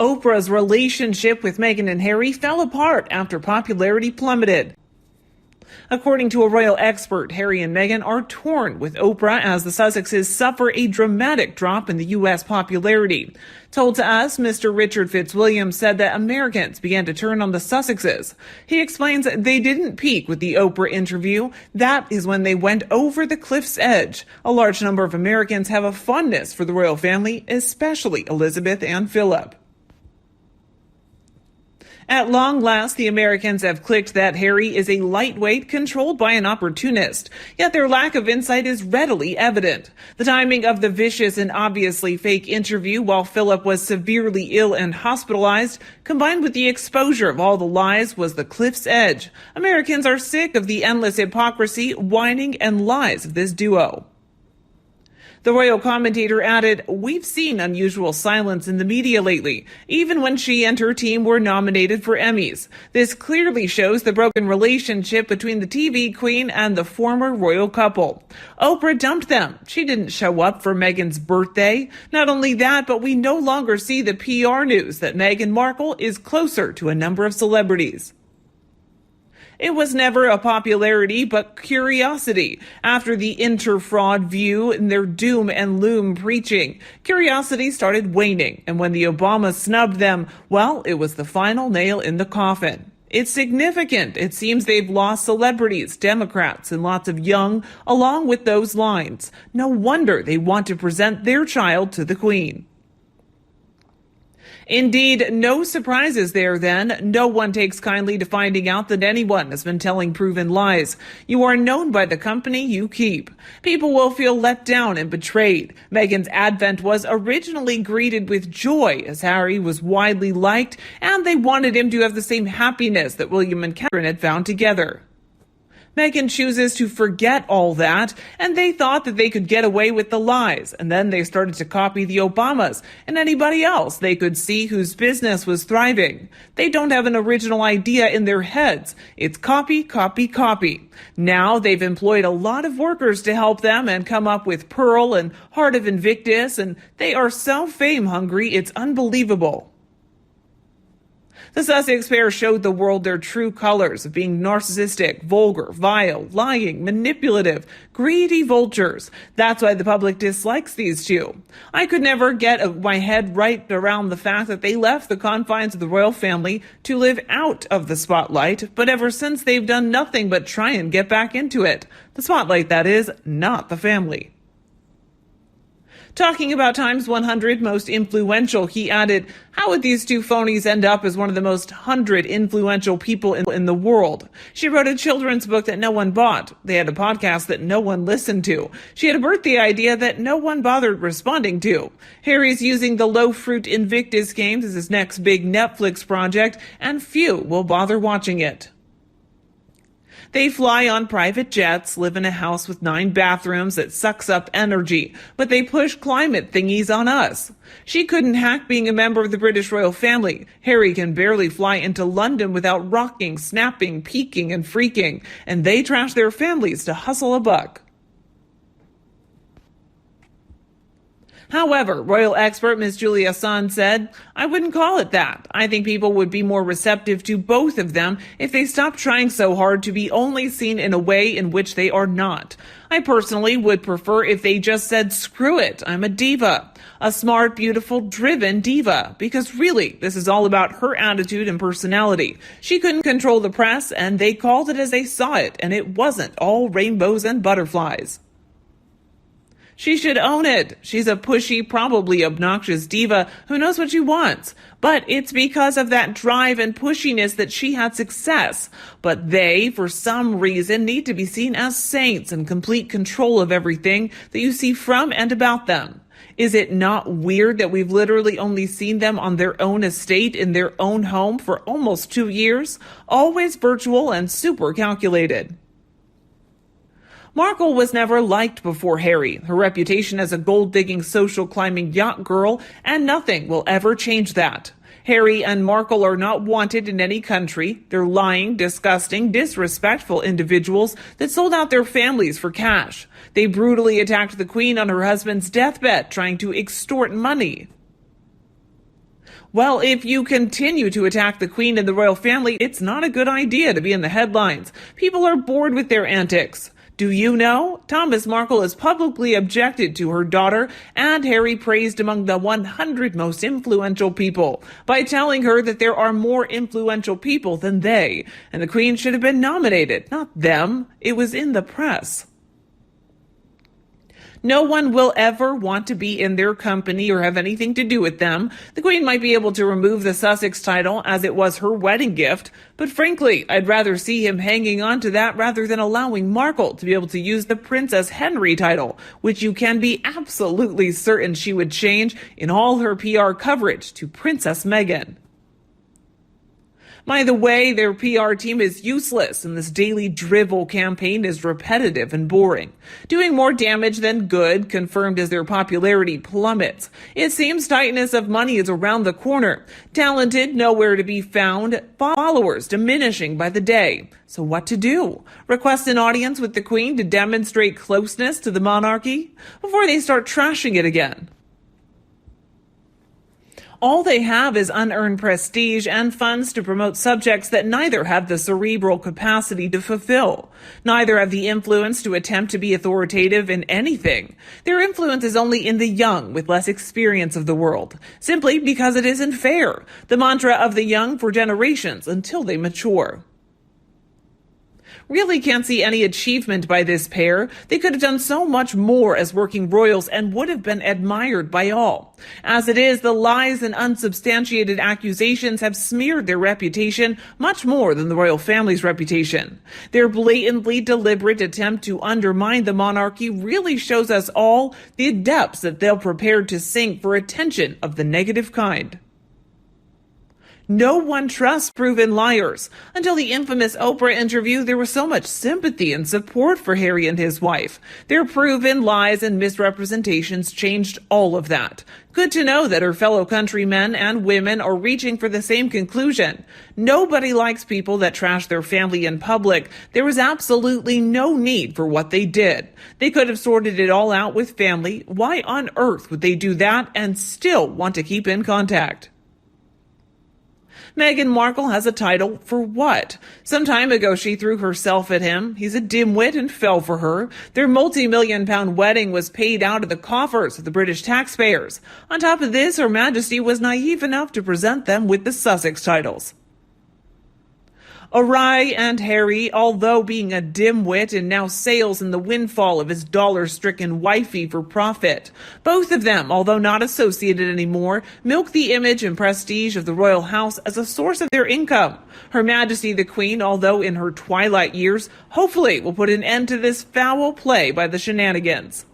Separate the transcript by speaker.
Speaker 1: Oprah's relationship with Meghan and Harry fell apart after popularity plummeted. According to a royal expert, Harry and Meghan are torn with Oprah as the Sussexes suffer a dramatic drop in the U.S. popularity. Told to us, Mr. Richard Fitzwilliam said that Americans began to turn on the Sussexes. He explains they didn't peak with the Oprah interview. That is when they went over the cliff's edge. A large number of Americans have a fondness for the royal family, especially Elizabeth and Philip. At long last, the Americans have clicked that Harry is a lightweight controlled by an opportunist, yet their lack of insight is readily evident. The timing of the vicious and obviously fake interview while Philip was severely ill and hospitalized, combined with the exposure of all the lies, was the cliff's edge. Americans are sick of the endless hypocrisy, whining, and lies of this duo. The royal commentator added, "We've seen unusual silence in the media lately, even when she and her team were nominated for Emmys. This clearly shows the broken relationship between the TV queen and the former royal couple. Oprah dumped them. She didn't show up for Meghan's birthday. Not only that, but we no longer see the PR news that Meghan Markle is closer to a number of celebrities." It was never a popularity, but curiosity. After the inter-fraud view and their doom and loom preaching, curiosity started waning. And when the Obamas snubbed them, well, it was the final nail in the coffin. It's significant. It seems they've lost celebrities, Democrats, and lots of young along with those lines. No wonder they want to present their child to the Queen. Indeed, no surprises there then. No one takes kindly to finding out that anyone has been telling proven lies. You are known by the company you keep. People will feel let down and betrayed. Meghan's advent was originally greeted with joy as Harry was widely liked, and they wanted him to have the same happiness that William and Catherine had found together. Meghan chooses to forget all that, and they thought that they could get away with the lies, and then they started to copy the Obamas and anybody else they could see whose business was thriving. They don't have an original idea in their heads. It's copy, copy, copy. Now they've employed a lot of workers to help them and come up with Pearl and Heart of Invictus, and they are so fame hungry, it's unbelievable. The Sussex pair showed the world their true colors of being narcissistic, vulgar, vile, lying, manipulative, greedy vultures. That's why the public dislikes these two. I could never get my head right around the fact that they left the confines of the royal family to live out of the spotlight, but ever since they've done nothing but try and get back into it. The spotlight, that is, not the family. Talking about Time's 100 most influential, he added, "How would these two phonies end up as one of the most 100 influential people in the world? She wrote a children's book that no one bought. They had a podcast that no one listened to. She had a birthday idea that no one bothered responding to. Harry's using the low-fruit Invictus games as his next big Netflix project, and few will bother watching it. They fly on private jets, live in a house with 9 bathrooms that sucks up energy, but they push climate thingies on us. She couldn't hack being a member of the British royal family. Harry can barely fly into London without rocking, snapping, peeking, and freaking, and they trash their families to hustle a buck." However, royal expert Ms. Julia Sun said, "I wouldn't call it that. I think people would be more receptive to both of them if they stopped trying so hard to be only seen in a way in which they are not. I personally would prefer if they just said, screw it, I'm a diva. A smart, beautiful, driven diva. Because really, this is all about her attitude and personality. She couldn't control the press, and they called it as they saw it, and it wasn't all rainbows and butterflies. She should own it. She's a pushy, probably obnoxious diva who knows what she wants. But it's because of that drive and pushiness that she had success. But they, for some reason, need to be seen as saints in complete control of everything that you see from and about them. Is it not weird that we've literally only seen them on their own estate in their own home for almost 2 years? Always virtual and super calculated. Markle was never liked before Harry, her reputation as a gold-digging, social-climbing yacht girl, and nothing will ever change that. Harry and Markle are not wanted in any country. They're lying, disgusting, disrespectful individuals that sold out their families for cash. They brutally attacked the Queen on her husband's deathbed, trying to extort money. Well, if you continue to attack the Queen and the royal family, it's not a good idea to be in the headlines. People are bored with their antics. Do you know? Thomas Markle has publicly objected to her daughter and Harry praised among the 100 most influential people by telling her that there are more influential people than they, and the Queen should have been nominated, not them. It was in the press. No one will ever want to be in their company or have anything to do with them. The Queen might be able to remove the Sussex title as it was her wedding gift, but frankly, I'd rather see him hanging on to that rather than allowing Markle to be able to use the Princess Henry title, which you can be absolutely certain she would change in all her PR coverage to Princess Meghan. By the way, their PR team is useless, and this daily drivel campaign is repetitive and boring, doing more damage than good, confirmed as their popularity plummets. It seems tightness of money is around the corner. Talented, nowhere to be found. Followers diminishing by the day. So what to do? Request an audience with the Queen to demonstrate closeness to the monarchy before they start trashing it again. All they have is unearned prestige and funds to promote subjects that neither have the cerebral capacity to fulfill. Neither have the influence to attempt to be authoritative in anything. Their influence is only in the young with less experience of the world, simply because it isn't fair. The mantra of the young for generations until they mature. Really can't see any achievement by this pair. They could have done so much more as working royals and would have been admired by all. As it is, the lies and unsubstantiated accusations have smeared their reputation much more than the royal family's reputation. Their blatantly deliberate attempt to undermine the monarchy really shows us all the depths that they're prepared to sink for attention of the negative kind. No one trusts proven liars. Until the infamous Oprah interview, there was so much sympathy and support for Harry and his wife. Their proven lies and misrepresentations changed all of that. Good to know that her fellow countrymen and women are reaching for the same conclusion. Nobody likes people that trash their family in public. There was absolutely no need for what they did. They could have sorted it all out with family. Why on earth would they do that and still want to keep in contact? Meghan Markle has a title for what? Some time ago, she threw herself at him. He's a dimwit and fell for her. Their multi-million-pound wedding was paid out of the coffers of the British taxpayers. On top of this, Her Majesty was naive enough to present them with the Sussex titles. Harry and Harry, although being a dimwit and now sails in the windfall of his dollar-stricken wifey for profit. Both of them, although not associated anymore, milk the image and prestige of the royal house as a source of their income. Her Majesty the Queen, although in her twilight years, hopefully will put an end to this foul play by the shenanigans.